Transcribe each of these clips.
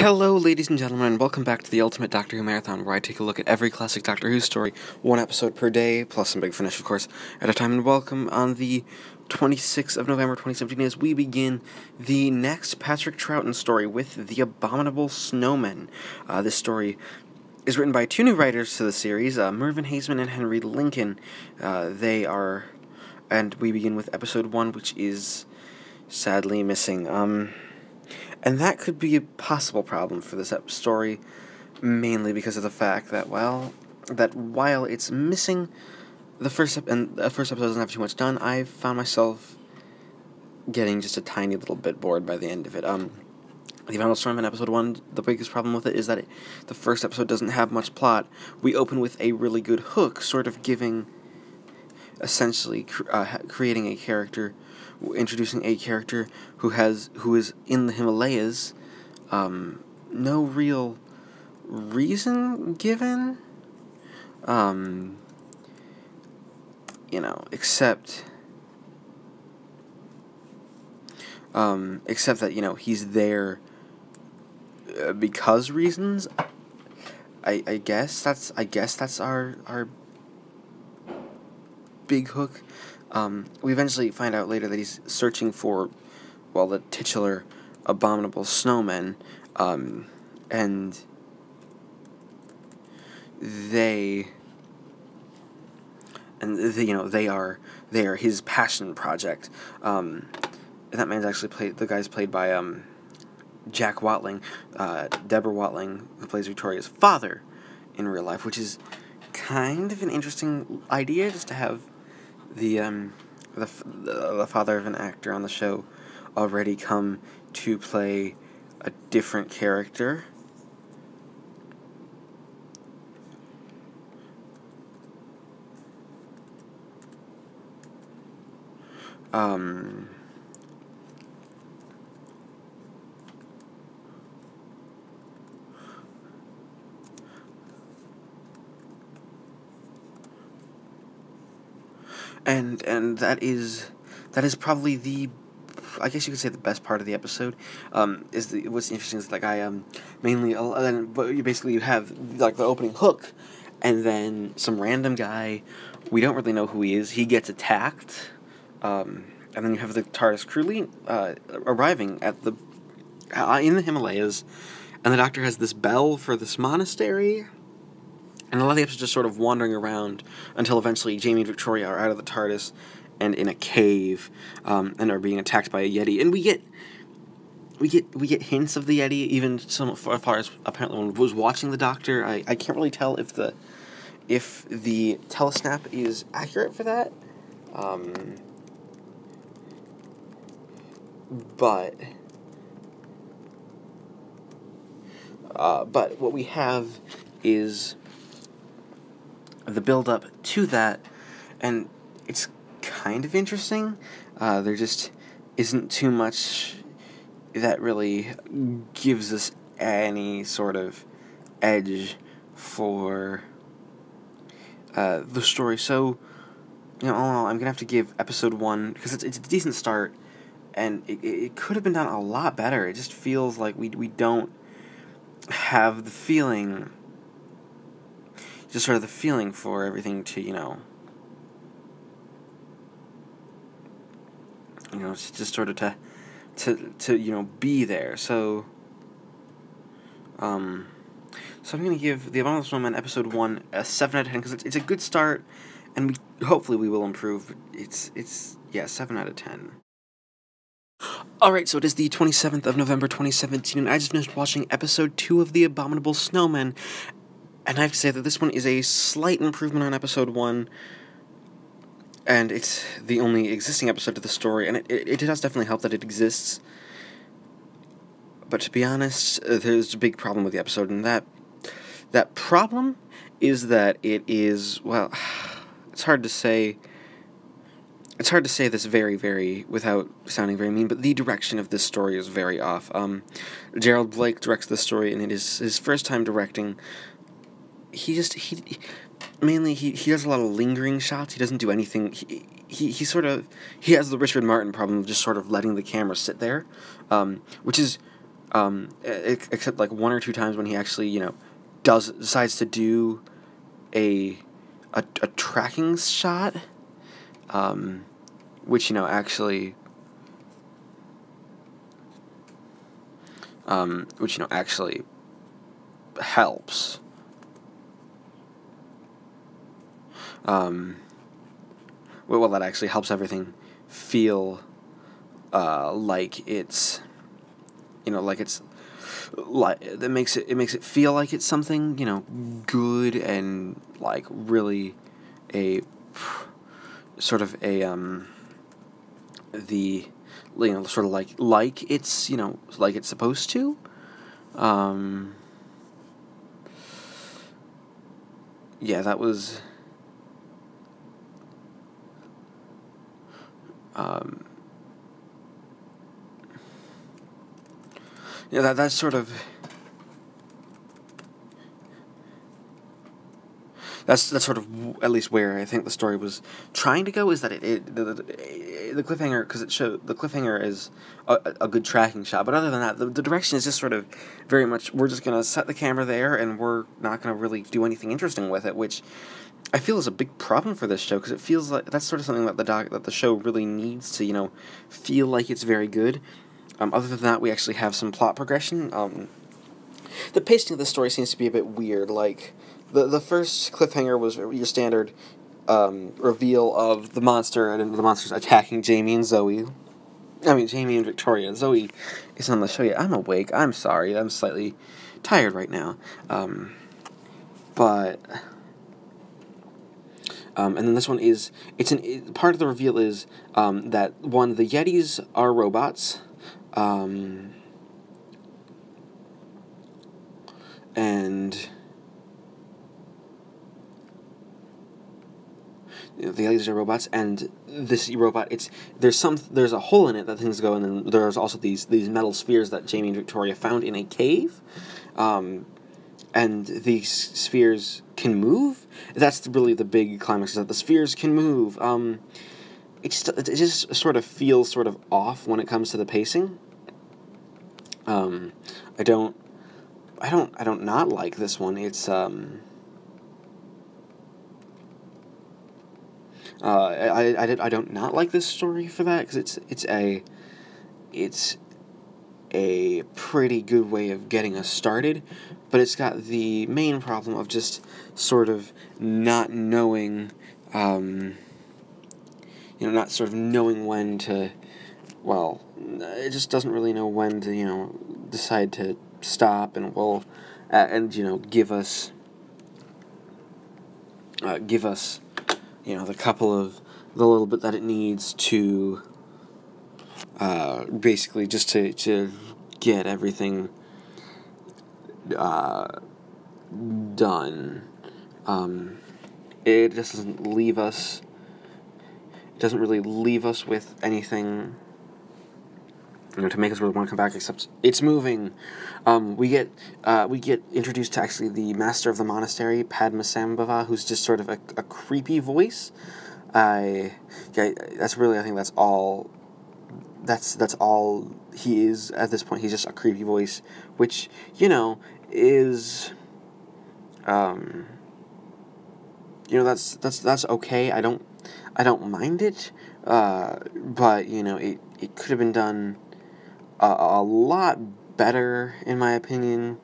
Hello, ladies and gentlemen, and welcome back to the Ultimate Doctor Who Marathon, where I take a look at every classic Doctor Who story, one episode per day, plus some big finish, of course, at a time. And welcome on the 26th of November, 2017, as we begin the next Patrick Troughton story with The Abominable Snowmen. This story is written by two new writers to the series, Mervyn Haseman and Henry Lincoln. And we begin with episode 1, which is sadly missing. And that could be a possible problem for this story, mainly because of the fact that, that while it's missing, the first episode doesn't have too much done, I found myself getting just a tiny little bit bored by the end of it. The Abominable Snowmen episode 1, the biggest problem with it is that the first episode doesn't have much plot. We open with a really good hook, sort of essentially creating a character, introducing a character who is in the Himalayas, no real reason given, except that, he's there because reasons. I guess that's our big hook. We eventually find out later that he's searching for, the titular Abominable Snowmen, and they are his passion project. And that man's actually the guy's played by Jack Watling, Deborah Watling, who plays Victoria's father in real life, which is kind of an interesting idea, just to have the father of an actor on the show already come to play a different character. And that is probably I guess you could say the best part of the episode. What's interesting is the guy mainly, but basically you have the opening hook, and then some random guy, we don't really know who he is. He gets attacked, and then you have the TARDIS crew arriving in the Himalayas, and the Doctor has this bell for this monastery. And a lot of the episodes just sort of wandering around until eventually Jamie and Victoria are out of the TARDIS and in a cave, and are being attacked by a Yeti. And we get hints of the Yeti, even so far as apparently when I was watching the Doctor. I can't really tell if the telesnap is accurate for that. But what we have is the build-up to that, and it's kind of interesting. There just isn't too much that really gives us any sort of edge for the story. So, all in all, I'm going to have to give episode 1, because it's a decent start, and it could have been done a lot better. It just feels like we don't have the feeling... just sort of the feeling for everything to, just sort of to be there. So I'm going to give The Abominable Snowmen episode 1 a 7 out of 10, because it's a good start, and hopefully we will improve. It's 7 out of 10. Alright, so it is the 27th of November, 2017, and I just finished watching episode 2 of The Abominable Snowmen. And I have to say that this one is a slight improvement on episode 1, and it's the only existing episode of the story, and it does definitely help that it exists. But to be honest, there's a big problem with the episode, and that problem is that it is, it's hard to say this very, without sounding very mean, but the direction of this story is very off. Gerald Blake directs this story, and it is his first time directing. He does a lot of lingering shots. He doesn't do anything. He has the Richard Martin problem of just sort of letting the camera sit there, which is except like one or two times when he actually, decides to do a tracking shot, which actually helps. Well, that actually helps everything feel like it's, that makes it feel like it's something good and like really a sort of a the sort of like it's like it's supposed to. Yeah, that was that's sort of that's sort of at least where I think the story was trying to go, is that the cliffhanger, because the cliffhanger is a good tracking shot, but other than that, the direction is just sort of very much, we're just going to set the camera there and we're not going to really do anything interesting with it, which I feel is a big problem for this show, because it feels like that's sort of something that the show really needs to feel like it's very good. Other than that, we actually have some plot progression. The pacing of the story seems to be a bit weird. Like, the first cliffhanger was your standard reveal of the monster, and the monster's attacking Jamie and Zoe. I mean, Jamie and Victoria. Zoe is on the show yet. I'm awake. I'm sorry. I'm slightly tired right now. But... and then this one is... part of the reveal is that, one, the Yetis are robots. And the Yetis are robots, and this robot, there's a hole in it that things go in, and there's also these metal spheres that Jamie and Victoria found in a cave, and these spheres can move. That's really the big climax, is that the spheres can move. It just sort of feels sort of off when it comes to the pacing. I don't not like this one. It's I don't not like this story for that, because it's a pretty good way of getting us started, but it's got the main problem of just sort of not knowing, not sort of knowing when to, well, it just doesn't really know when to, decide to stop and give us the little bit that it needs to basically just to get everything done. It just doesn't leave us. It doesn't really leave us with anything to make us really want to come back, except it's moving. We get introduced to actually the master of the monastery, Padmasambhava, who's just sort of a creepy voice. I think that's all. That's all he is at this point. He's just a creepy voice, which is that's okay. I don't mind it. But it could have been done a lot better, in my opinion.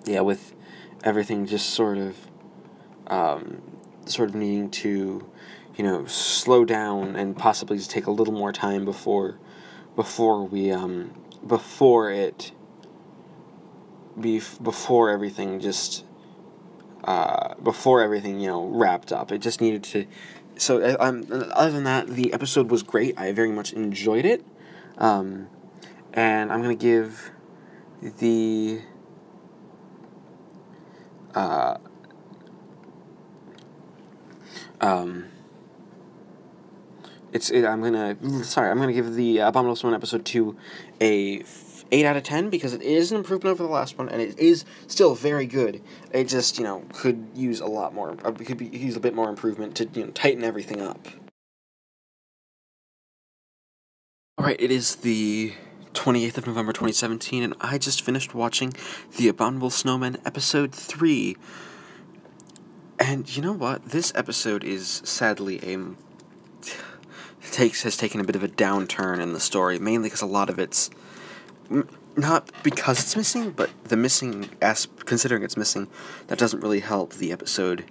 With everything just sort of needing to, slow down and possibly just take a little more time before everything just before everything wrapped up. It just needed to. So other than that, the episode was great. I very much enjoyed it, and I'm gonna give the I'm gonna give the Abominable Snowmen episode 2 a 8 out of 10, because it is an improvement over the last one, and it is still very good. It just could use a lot more. Use a bit more improvement to tighten everything up. Alright, it is the 28th of November 2017, and I just finished watching The Abominable Snowmen Episode 3. And you know what? This episode is sadly has taken a bit of a downturn in the story, mainly because a lot of it's not because it's missing, but the missing considering it's missing, that doesn't really help the episode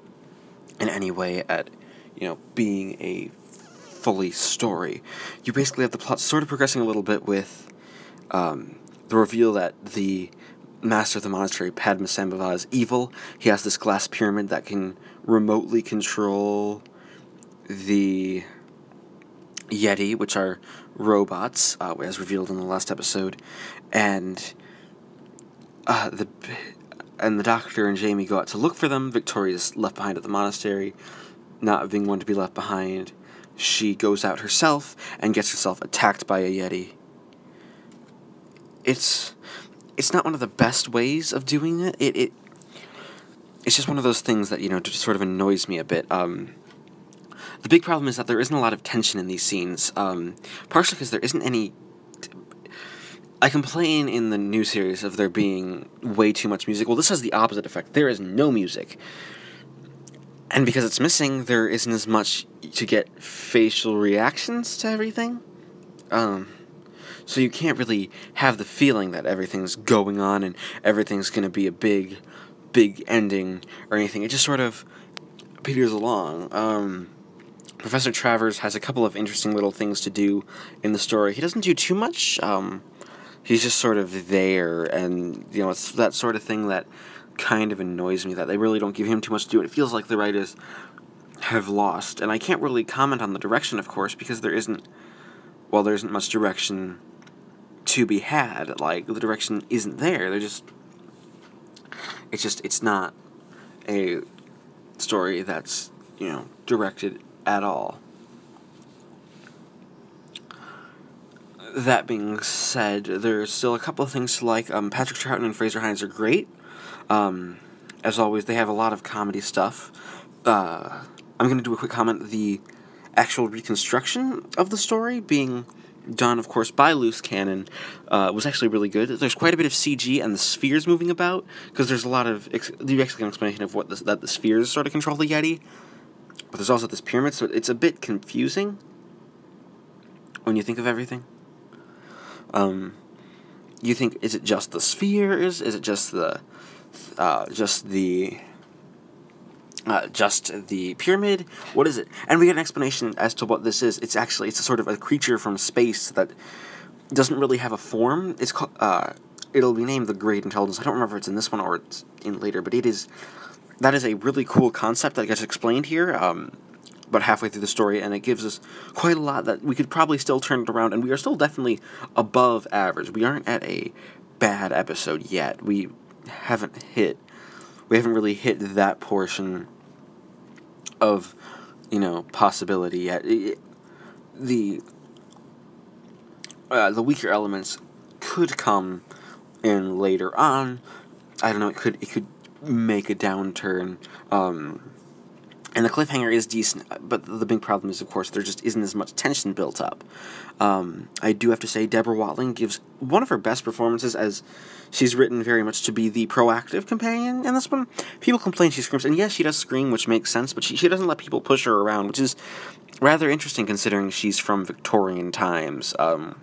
in any way at, being a fully story. You basically have the plot sort of progressing a little bit with the reveal that the master of the monastery, Padmasambhava, is evil. He has this glass pyramid that can remotely control the Yeti, which are robots, as revealed in the last episode, and the doctor and Jamie go out to look for them. Victoria's left behind at the monastery, not being one to be left behind. She goes out herself and gets herself attacked by a Yeti. It's not one of the best ways of doing it. It's just one of those things that, just sort of annoys me a bit. The big problem is that there isn't a lot of tension in these scenes, partially because there isn't any... I complain in the new series of there being way too much music. Well, this has the opposite effect. There is no music. And because it's missing, there isn't as much to get facial reactions to everything. So you can't really have the feeling that everything's going on and everything's going to be a big ending or anything. It just sort of peters along. Professor Travers has a couple of interesting little things to do in the story. He doesn't do too much. He's just sort of there, and, it's that sort of thing that kind of annoys me, that they really don't give him too much to do. It feels like the writers have lost, and I can't really comment on the direction, of course, because there isn't much direction to be had. Like, the direction isn't there. It's not a story that's, directed at all. That being said, there's still a couple of things to like. Patrick Troughton and Fraser Hines are great. As always, they have a lot of comedy stuff. I'm going to do a quick comment. The actual reconstruction of the story, being done, of course, by Loose Cannon, was actually really good. There's quite a bit of CG and the spheres moving about, because there's a lot of... You actually get an explanation of that the spheres sort of control the Yeti, but there's also this pyramid, so it's a bit confusing when you think of everything. You think, is it just the spheres? Is it just the pyramid? What is it? And we get an explanation as to what this is. It's a sort of a creature from space that doesn't really have a form. It's called, it'll be named the Great Intelligence. I don't remember if it's in this one or it's in later, but that is a really cool concept that gets explained here, about halfway through the story, and it gives us quite a lot that we could probably still turn it around, and we are still definitely above average. We aren't at a bad episode yet. We haven't really hit that portion of, possibility yet. The weaker elements could come in later on. I don't know, it could make a downturn, and the cliffhanger is decent, but the big problem is, of course, there just isn't as much tension built up. I do have to say, Deborah Watling gives one of her best performances, as she's written very much to be the proactive companion in this one. People complain she screams, and yes, she does scream, which makes sense, but she doesn't let people push her around, which is rather interesting considering she's from Victorian times. That's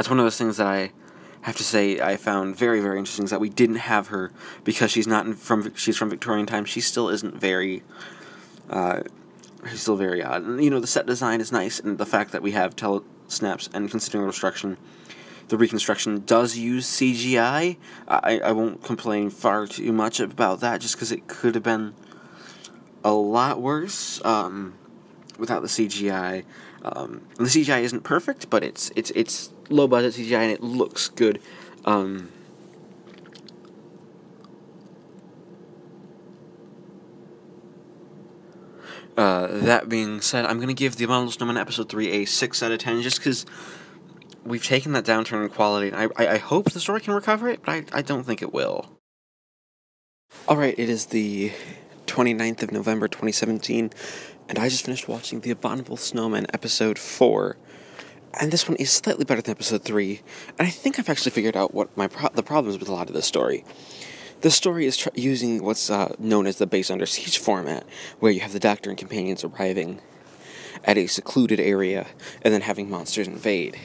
one of those things that I have to say I found very, very interesting, is that we didn't have her because she's she's from Victorian times. She still isn't very, she's still very odd. And, the set design is nice, and the fact that we have telesnaps, and considering the reconstruction does use CGI, I won't complain far too much about that, just because it could have been a lot worse, without the CGI. And the CGI isn't perfect, but it's low budget CGI and it looks good. That being said, I'm gonna give The Abominable Snowmen Episode 3 a 6 out of 10, just because we've taken that downturn in quality, and I hope the story can recover it, but I don't think it will. Alright, it is the 29th of November 2017, and I just finished watching The Abominable Snowmen Episode 4, And this one is slightly better than episode 3, and I think I've actually figured out what the problems with a lot of this story. The story is using what's known as the base under siege format, where you have the Doctor and companions arriving at a secluded area and then having monsters invade.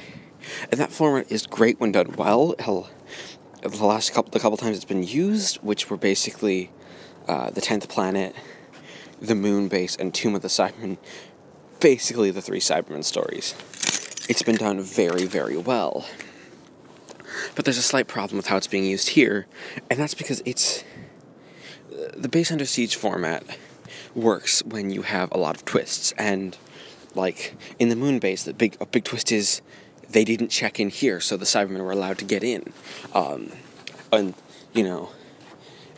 And that format is great when done well. The couple times it's been used, which were basically the 10th Planet, the Moon Base, and Tomb of the Cybermen, basically the 3 Cybermen stories. It's been done very, very well. But there's a slight problem with how it's being used here, and that's because it's... The base under siege format works when you have a lot of twists, and, like, in the Moon Base, a big twist is they didn't check in here, so the Cybermen were allowed to get in. And, you know,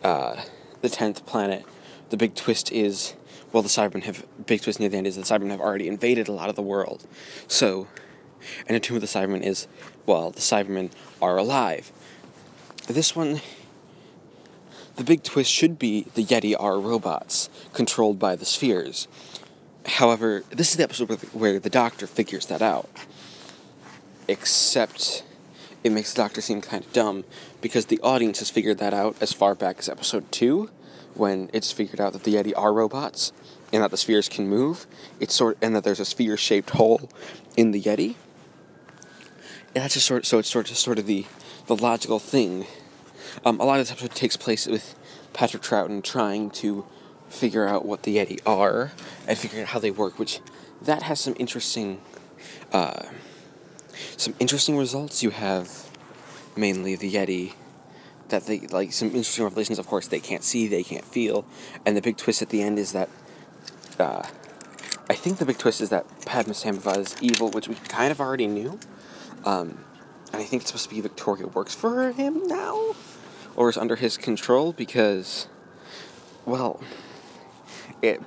the 10th Planet, the big twist is, well, the Cybermen have... Big twist near the end is the Cybermen have already invaded a lot of the world. So... And a Tomb of the Cybermen is, well, the Cybermen are alive. This one, the big twist should be the Yeti are robots, controlled by the spheres. However, this is the episode where the Doctor figures that out. Except, it makes the Doctor seem kind of dumb, because the audience has figured that out as far back as episode 2, when it's figured out that the Yeti are robots, and that the spheres can move, and that there's a sphere-shaped hole in the Yeti. And that's just sort of the logical thing. A lot of this episode takes place with Patrick Troughton trying to figure out what the Yeti are and figuring out how they work, which that has some interesting results. You have mainly the Yeti that they like some interesting revelations. Of course, they can't see, they can't feel, and the big twist at the end is that I think the big twist is that Padma Sambhava is evil, which we kind of already knew. And I think it's supposed to be Victoria works for him now, or is under his control, because, well,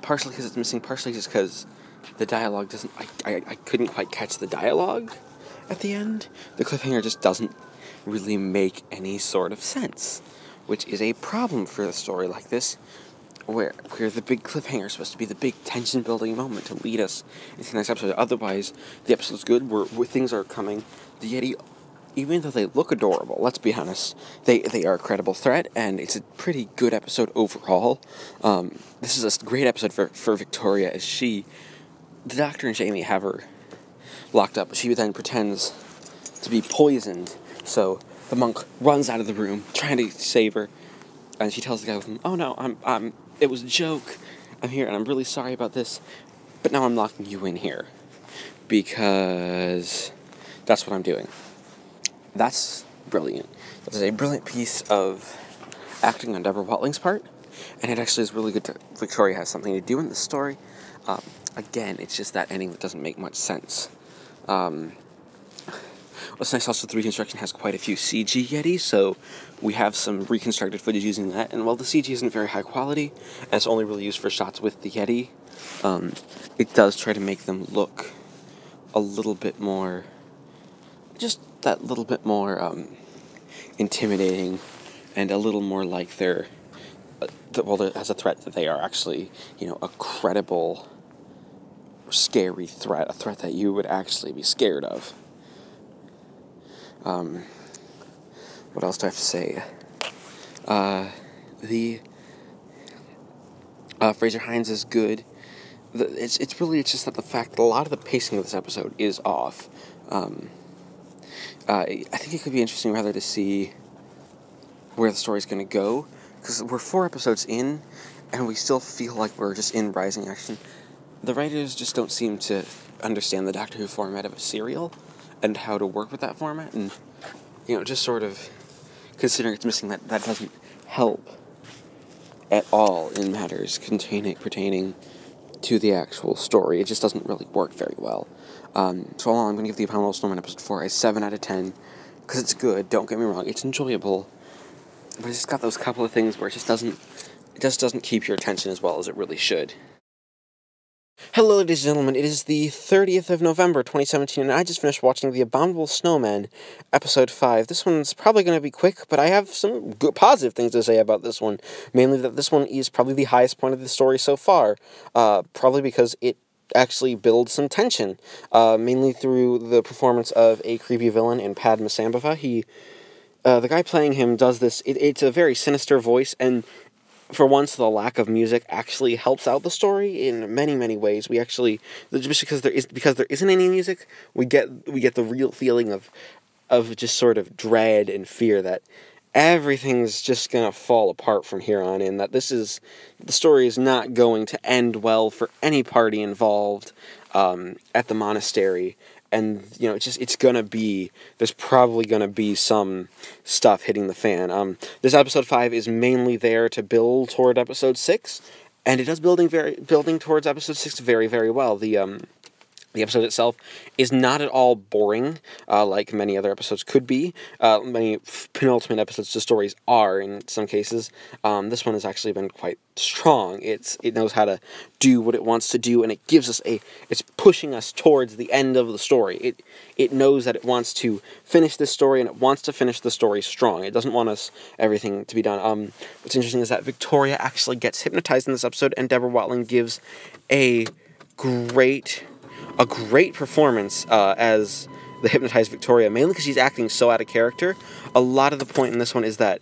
partially because it's missing, partially just because the dialogue doesn't, I couldn't quite catch the dialogue at the end. The cliffhanger just doesn't really make any sort of sense, which is a problem for a story like this, where the big cliffhanger is supposed to be the big tension-building moment to lead us into the next episode. Otherwise, the episode's good, where things are coming. The Yeti, even though they look adorable, let's be honest, they are a credible threat, and it's a pretty good episode overall. This is a great episode for Victoria, as the Doctor and Jamie have her locked up. She then pretends to be poisoned, so the monk runs out of the room, trying to save her, and she tells the guy with him, "Oh no, it was a joke. I'm here, and I'm really sorry about this, but now I'm locking you in here, because that's what I'm doing." That's brilliant. That is a brilliant piece of acting on Deborah Watling's part, and it actually is really good that Victoria has something to do in this story. Again, it's just that ending that doesn't make much sense. What's nice also, the reconstruction has quite a few CG Yetis, so we have some reconstructed footage using that, and while the CG isn't very high quality, and it's only really used for shots with the Yeti, it does try to make them look a little bit more, just that little bit more intimidating, and a little more like they're, as a threat that they are actually, a credible, scary threat, a threat that you would actually be scared of. What else do I have to say? Fraser Hines is good. It's just that the fact that a lot of the pacing of this episode is off. I think it could be interesting rather to see where the story's going to go, because we're 4 episodes in, and we still feel like we're just in rising action. The writers just don't seem to understand the Doctor Who format of a serial, and how to work with that format, and, just sort of considering it's missing that doesn't help at all in matters pertaining to the actual story. It just doesn't really work very well. So all I'm going to give the Abominable Snowmen episode 4 a 7 out of 10, because it's good, don't get me wrong, it's enjoyable, but it's just got those couple of things where it just doesn't keep your attention as well as it really should. Hello, ladies and gentlemen, it is the 30th of November, 2017, and I just finished watching The Abominable Snowmen, Episode 5. This one's probably going to be quick, but I have some good, positive things to say about this one. Mainly that this one is probably the highest point of the story so far, probably because it actually build some tension, mainly through the performance of a creepy villain in Padma Sambhava. The guy playing him does this. It's a very sinister voice, and for once, the lack of music actually helps out the story in many, many ways. We actually, just because there isn't any music, we get the real feeling of just sort of dread and fear that everything's just gonna fall apart from here on in. That the story is not going to end well for any party involved at the monastery. And, there's probably gonna be some stuff hitting the fan. This episode 5 is mainly there to build toward episode 6, and it does building towards episode 6 very, very well. The episode itself is not at all boring, like many other episodes could be. Many penultimate episodes to stories are, in some cases. This one has actually been quite strong. It knows how to do what it wants to do, and it gives us it's pushing us towards the end of the story. It knows that it wants to finish this story, and it wants to finish the story strong. It doesn't want everything to be done. What's interesting is that Victoria actually gets hypnotized in this episode, and Deborah Watling gives a great performance as the hypnotized Victoria, mainly because she's acting so out of character. A lot of the point in this one is that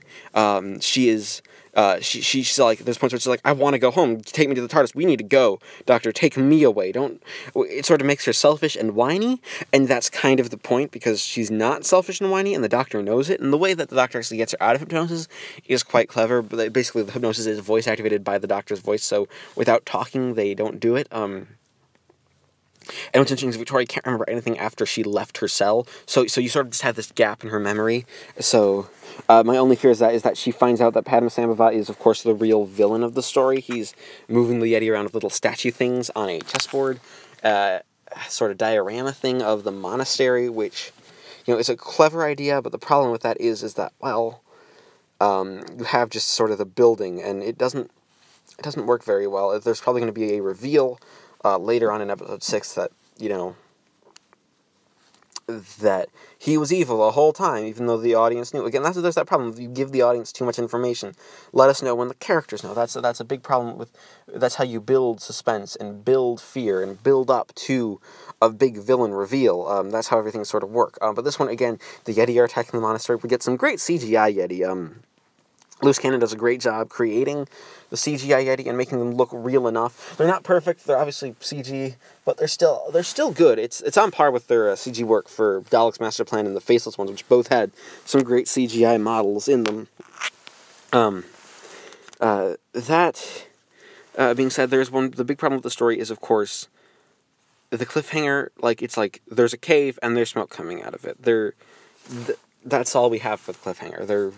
she's like, there's points where she's like, I want to go home, take me to the TARDIS, we need to go, Doctor, take me away, it sort of makes her selfish and whiny, and that's kind of the point, because she's not selfish and whiny, and the Doctor knows it, and the way that the Doctor actually gets her out of hypnosis is quite clever. But basically the hypnosis is voice activated by the Doctor's voice, so without talking, they don't do it. And what's interesting is Victoria can't remember anything after she left her cell, so you sort of just have this gap in her memory. So my only fear is that she finds out that Padma Sambhava is, of course, the real villain of the story. He's moving the Yeti around with little statue things on a chessboard, sort of diorama thing of the monastery, which, is a clever idea, but the problem with that is that, well, you have just sort of the building, and it doesn't work very well. There's probably going to be a reveal later on in episode 6 that, that he was evil the whole time, even though the audience knew. Again, there's that problem. You give the audience too much information. Let us know when the characters know. That's a big problem that's how you build suspense and build fear and build up to a big villain reveal. That's how everything sort of work. But this one, again, the Yeti are attacking the monastery. We get some great CGI Yeti. Loose Cannon does a great job creating the CGI Yeti and making them look real enough. They're not perfect. They're obviously CG, but they're still good. It's on par with their CG work for Dalek's Master Plan and the Faceless ones, which both had some great CGI models in them. That being said, the big problem with the story is, of course, the cliffhanger. It's like there's a cave and there's smoke coming out of it. That's all we have for the cliffhanger.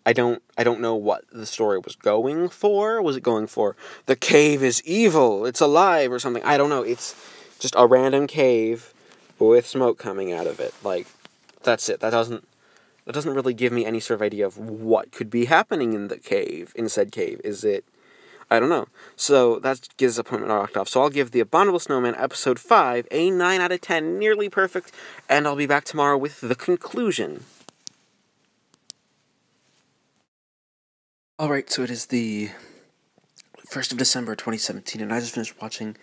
I don't know what the story was going for. Was it going for the cave is evil, it's alive, or something? I don't know. It's just a random cave with smoke coming out of it. That's it. That doesn't really give me any sort of idea of what could be happening in said cave. Is it? I don't know. So that gives the appointment knocked off. So I'll give The Abominable Snowmen episode 5 a 9 out of 10, nearly perfect, and I'll be back tomorrow with the conclusion. Alright, so it is the 1st of December 2017, and I just finished watching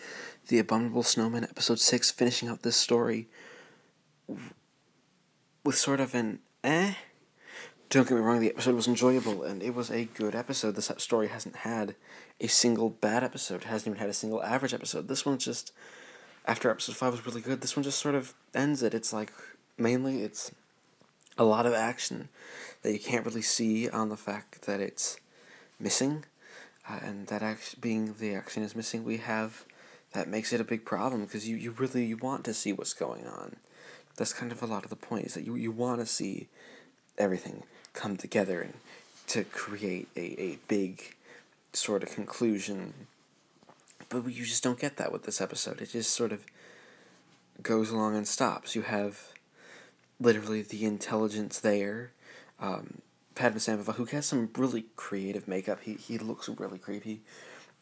The Abominable Snowmen episode 6, finishing out this story with sort of an Don't get me wrong, the episode was enjoyable, and it was a good episode. This story hasn't had a single bad episode. It hasn't even had a single average episode. This one just, after episode 5 was really good, this one just sort of ends it. It's mainly it's a lot of action that you can't really see on the fact that it's missing, and that being the action is missing, that makes it a big problem, because you really want to see what's going on. That's kind of a lot of the point, is that you want to see everything come together and to create a big sort of conclusion, but you just don't get that with this episode. It just sort of goes along and stops. You have literally the intelligence there, Padma Sambhava, who has some really creative makeup. He looks really creepy,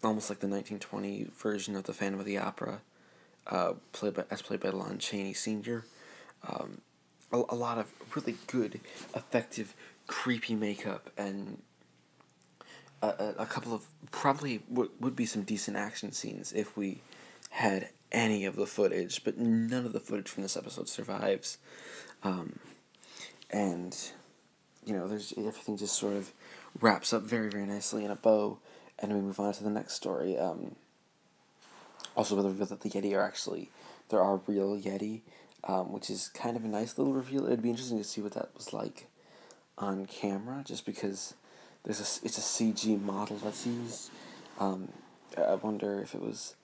almost like the 1920 version of the Phantom of the Opera, played by Lon Chaney Sr. A lot of really good, effective, creepy makeup, and a couple of probably would be some decent action scenes if we had any of the footage, but none of the footage from this episode survives. And, there's everything just sort of wraps up very, very nicely in a bow, and we move on to the next story. Also, with the reveal that the Yeti there are real Yeti, which is kind of a nice little reveal. It'd be interesting to see what that was like on camera, just because it's a CG model that's used. I wonder if it was,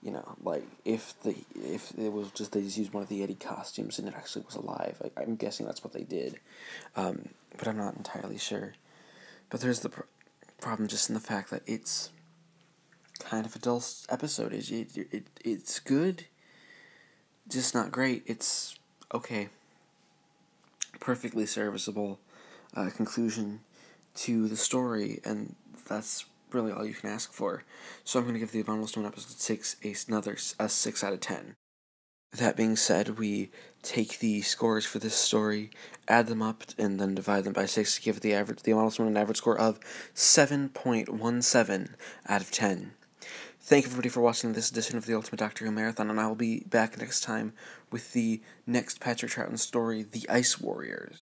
if it was just they just used one of the Yeti costumes and it actually was alive. I'm guessing that's what they did, but I'm not entirely sure. But there's the problem just in the fact that it's kind of a dull episode. It's good, just not great. It's okay. Perfectly serviceable conclusion to the story, and that's really all you can ask for. So I'm going to give the Abominable Snowmen episode 6 another 6 out of 10. That being said, we take the scores for this story, add them up, and then divide them by 6 to give the Abominable Snowmen an average score of 7.17 out of 10. Thank you, everybody, for watching this edition of the Ultimate Doctor Who Marathon, and I will be back next time with the next Patrick Troughton story, The Ice Warriors.